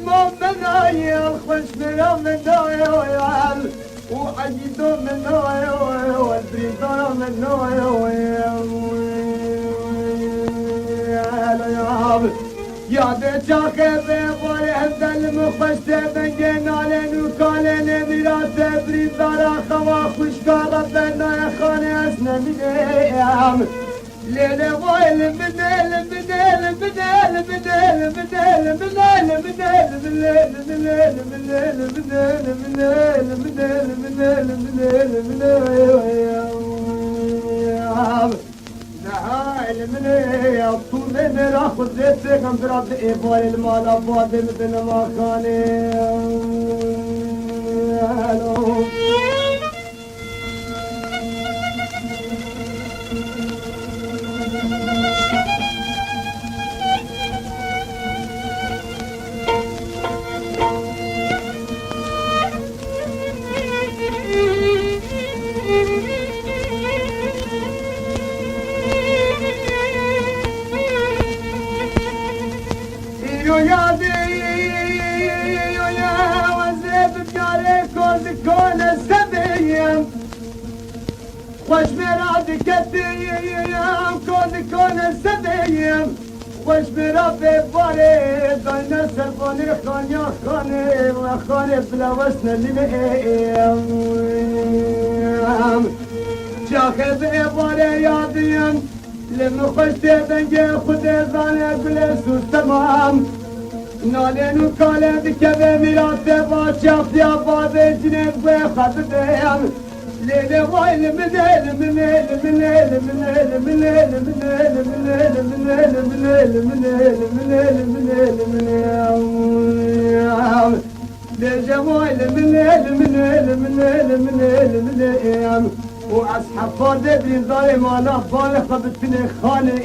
الإمام منايل خوش مرا منايل وعيدو منايل والبريدان منايل یاد چاخه به باره دل مخشته بنگه ناله نوکاله نمیرات بریدارا خوا خوشکارا بنای خانه از نمیدیم لیل وایل بدل بدل بدل بدل بدل بدل بدل بدل بدل بدل بدل بدل بدل بدل المني الطول من راخذ زيتك عم برد إيبال المال أبواد مثل ما خاني خوش مراد كتيم كون السديم خوش مراد بباري داينا سرباني خانيا خاني وخاني بلا وسن اللي شاخذ بباري ياديم لما خوش تبنجي خود زاني بلسوس تمام نالين وكالي بكبه مراد باشاف يا بابي جنب وخطديم ليلة ويل منيل منيل منيل منيل منيل منيل منيل منيل منيل منيل منيل منيل منيل ليلة ويل منيل منيل منيل منيل منيل وأصحاب فاضي بين ظالم على بالي خبتني خالي